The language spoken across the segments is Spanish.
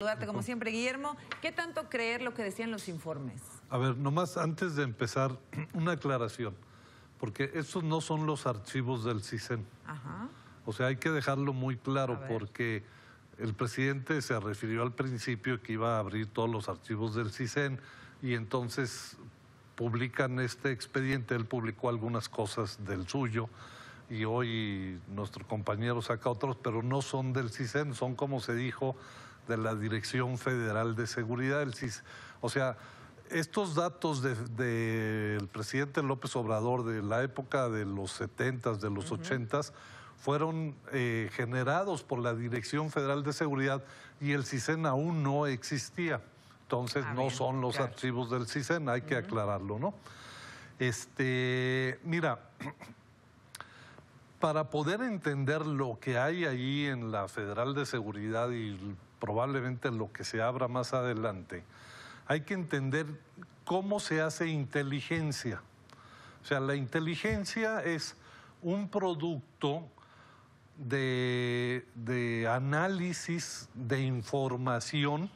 Saludarte como siempre, Guillermo. ¿Qué tanto creer lo que decían los informes? A ver, nomás antes de empezar, una aclaración, porque estos no son los archivos del CISEN. Ajá. O sea, hay que dejarlo muy claro porque el presidente se refirió al principio que iba a abrir todos los archivos del CISEN y entonces publican este expediente. Él publicó algunas cosas del suyo y hoy nuestro compañero saca otros, pero no son del CISEN, son, como se dijo, de la Dirección Federal de Seguridad del CISEN. O sea, estos datos del presidente López Obrador de la época de los 70s, de los 80s, fueron generados por la Dirección Federal de Seguridad y el CISEN aún no existía. Entonces no son los archivos del CISEN, hay que aclararlo, ¿no? Mira, para poder entender lo que hay ahí en la Federal de Seguridad y probablemente lo que se abra más adelante, hay que entender cómo se hace inteligencia. O sea, la inteligencia es un producto de análisis de información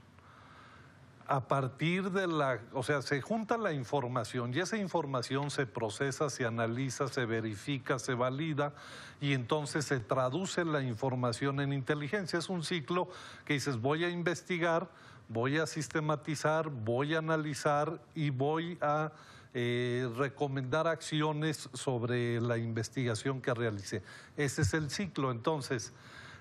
a partir de o sea, se junta la información y esa información se procesa, se analiza, se verifica, se valida y entonces se traduce la información en inteligencia. Es un ciclo que dices, voy a investigar, voy a sistematizar, voy a analizar y voy a recomendar acciones sobre la investigación que realice. Ese es el ciclo. Entonces,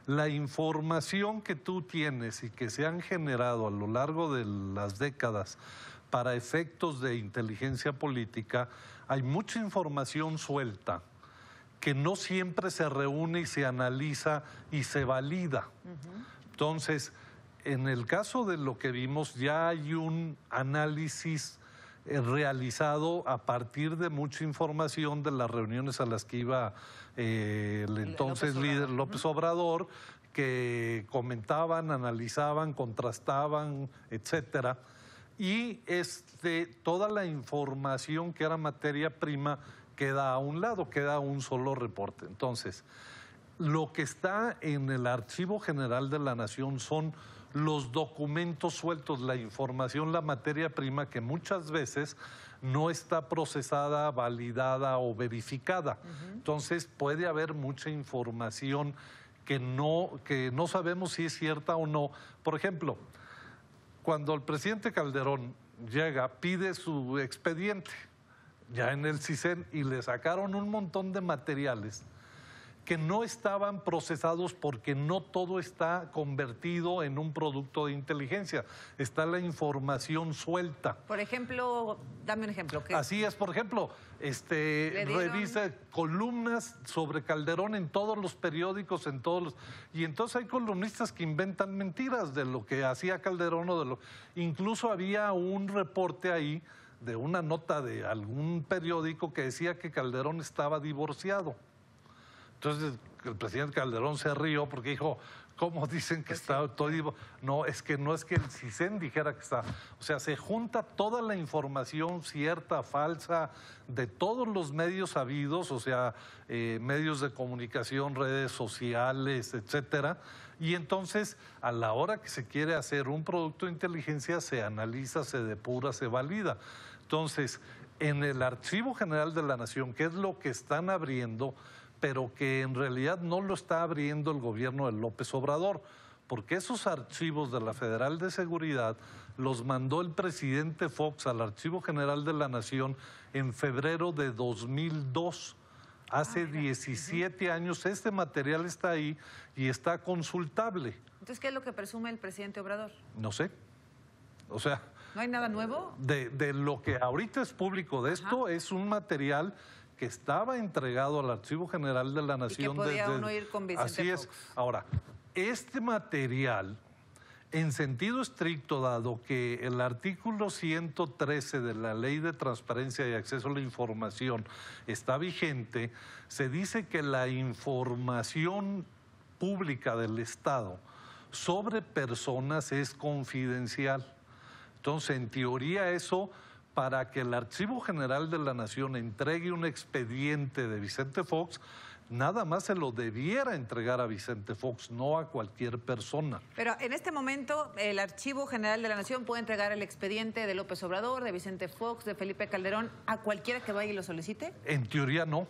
la información que tú tienes y que se han generado a lo largo de las décadas para efectos de inteligencia política, hay mucha información suelta que no siempre se reúne y se analiza y se valida. Entonces, en el caso de lo que vimos, ya hay un análisis realizado a partir de mucha información de las reuniones a las que iba el entonces líder López Obrador, que comentaban, analizaban, contrastaban, etcétera. Y toda la información que era materia prima queda a un lado, queda un solo reporte. Entonces, lo que está en el Archivo General de la Nación son los documentos sueltos, la información, la materia prima que muchas veces no está procesada, validada o verificada. Entonces puede haber mucha información que no sabemos si es cierta o no. Por ejemplo, cuando el presidente Calderón llega, pide su expediente ya en el CISEN y le sacaron un montón de materiales que no estaban procesados porque no todo está convertido en un producto de inteligencia. Está la información suelta. Por ejemplo, dame un ejemplo. Así es, por ejemplo, revisa columnas sobre Calderón en todos los periódicos, y entonces hay columnistas que inventan mentiras de lo que hacía Calderón incluso había un reporte ahí de una nota de algún periódico que decía que Calderón estaba divorciado. Entonces el presidente Calderón se rió porque dijo, ¿cómo dicen que está todo? No, es que no es que el CISEN dijera que está. O sea, se junta toda la información cierta, falsa, de todos los medios habidos, o sea, medios de comunicación, redes sociales, etcétera. Y entonces, a la hora que se quiere hacer un producto de inteligencia, se analiza, se depura, se valida. Entonces, en el Archivo General de la Nación, que es lo que están abriendo, pero que en realidad no lo está abriendo el gobierno de López Obrador, porque esos archivos de la Federal de Seguridad los mandó el presidente Fox al Archivo General de la Nación en febrero de 2002. Hace 17 años este material está ahí y está consultable. Entonces, ¿qué es lo que presume el presidente Obrador? No sé. O sea, ¿no hay nada nuevo? De lo que ahorita es público de esto, es un material que estaba entregado al Archivo General de la Nación. Y que podía uno ir con Vicente Así es. Ahora, este material, en sentido estricto, dado que el artículo 113 de la Ley de Transparencia y Acceso a la Información está vigente, se dice que la información pública del Estado sobre personas es confidencial. Entonces, en teoría, eso, para que el Archivo General de la Nación entregue un expediente de Vicente Fox, nada más se lo debiera entregar a Vicente Fox, no a cualquier persona. Pero en este momento el Archivo General de la Nación puede entregar el expediente de López Obrador, de Vicente Fox, de Felipe Calderón, a cualquiera que vaya y lo solicite. En teoría no,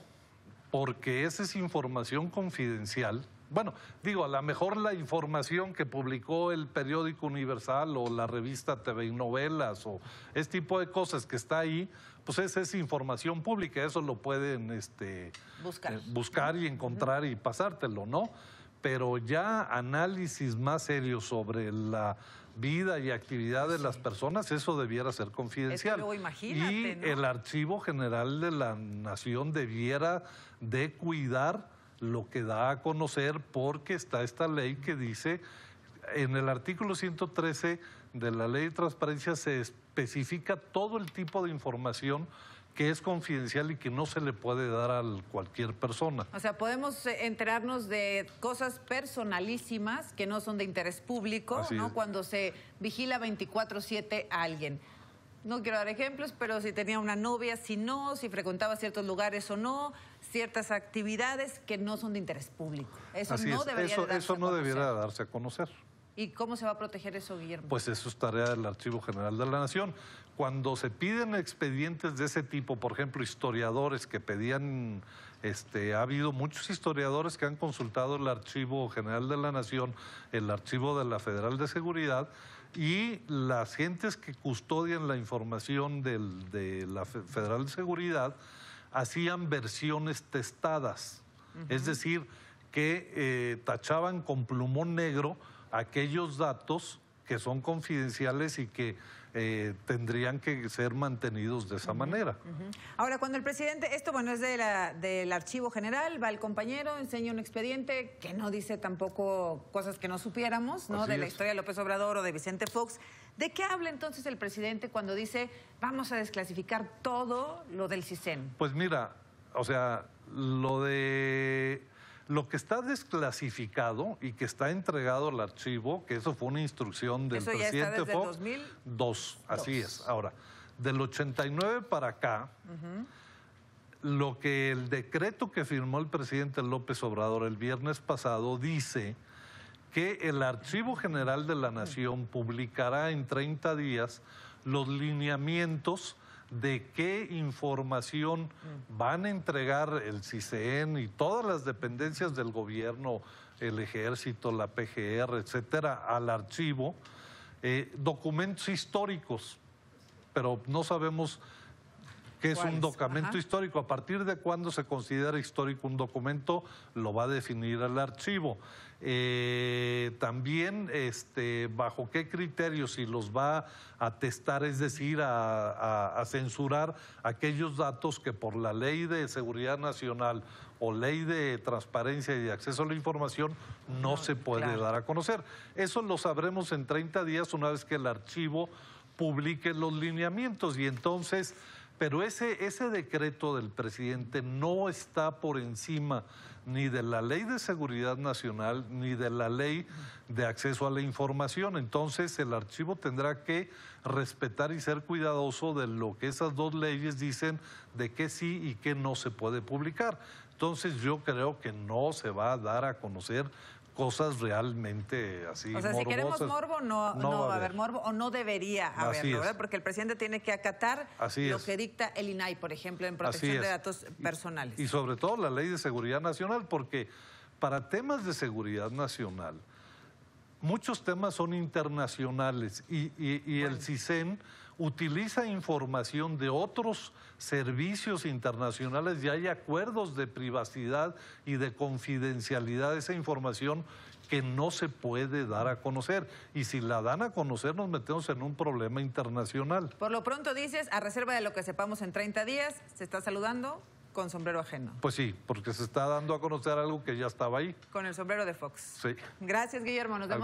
porque esa es información confidencial. Bueno, digo, a lo mejor la información que publicó el periódico Universal o la revista TV y Novelas o este tipo de cosas que está ahí, pues esa es información pública, eso lo pueden buscar y encontrar y pasártelo, ¿no? Pero ya análisis más serios sobre la vida y actividad de las personas, eso debiera ser confidencial. Luego, imagínate, y ¿no? el Archivo General de la Nación debiera de cuidar lo que da a conocer, porque está esta ley que dice, en el artículo 113 de la Ley de Transparencia se especifica todo el tipo de información que es confidencial y que no se le puede dar a cualquier persona. O sea, podemos enterarnos de cosas personalísimas que no son de interés público, ¿no? Cuando se vigila 24/7 a alguien. No quiero dar ejemplos, pero si tenía una novia, si no, si frecuentaba ciertos lugares o no, ciertas actividades que no son de interés público. Eso no debería darse a conocer. Eso no debería darse a conocer. ¿Y cómo se va a proteger eso, Guillermo? Pues eso es tarea del Archivo General de la Nación. Cuando se piden expedientes de ese tipo, por ejemplo, historiadores que pedían, ha habido muchos historiadores que han consultado el Archivo General de la Nación, el Archivo de la Federal de Seguridad, y las gentes que custodian la información de la Federal de Seguridad hacían versiones testadas, es decir, que tachaban con plumón negro aquellos datos que son confidenciales y que tendrían que ser mantenidos de esa manera. Ahora, cuando el presidente, esto bueno es del Archivo General, va el compañero, enseña un expediente que no dice tampoco cosas que no supiéramos, ¿no? De la historia de López Obrador o de Vicente Fox. ¿De qué habla entonces el presidente cuando dice vamos a desclasificar todo lo del CISEN? Pues mira, o sea, lo que está desclasificado y que está entregado al archivo, que eso fue una instrucción del presidente Fox. 2002, así es. Ahora, del 89 para acá, lo que el decreto que firmó el presidente López Obrador el viernes pasado dice que el Archivo General de la Nación publicará en 30 días los lineamientos de qué información van a entregar el CISEN y todas las dependencias del gobierno, el ejército, la PGR, etcétera, al archivo, documentos históricos, pero no sabemos qué es un documento histórico. A partir de cuándo se considera histórico un documento, lo va a definir el archivo. También bajo qué criterios, si los va a testar, es decir, a censurar aquellos datos que por la Ley de Seguridad Nacional o Ley de Transparencia y de Acceso a la Información no se puede dar a conocer. Eso lo sabremos en 30 días una vez que el archivo publique los lineamientos y entonces... Pero ese decreto del presidente no está por encima ni de la Ley de Seguridad Nacional ni de la Ley de Acceso a la Información. Entonces el archivo tendrá que respetar y ser cuidadoso de lo que esas dos leyes dicen, de qué sí y qué no se puede publicar. Entonces yo creo que no se va a dar a conocer cosas realmente así morbosas. O sea, si queremos morbo, no va a haber morbo, o no debería haberlo, ¿verdad? Porque el presidente tiene que acatar lo que dicta el INAI, por ejemplo, en protección de datos personales. Y sobre todo la Ley de Seguridad Nacional, porque para temas de seguridad nacional, muchos temas son internacionales y el CISEN utiliza información de otros servicios internacionales y hay acuerdos de privacidad y de confidencialidad de esa información que no se puede dar a conocer. Y si la dan a conocer, nos metemos en un problema internacional. Por lo pronto dices, a reserva de lo que sepamos en 30 días, se está saludando con sombrero ajeno. Pues sí, porque se está dando a conocer algo que ya estaba ahí. Con el sombrero de Fox. Sí. Gracias, Guillermo. Nos vemos.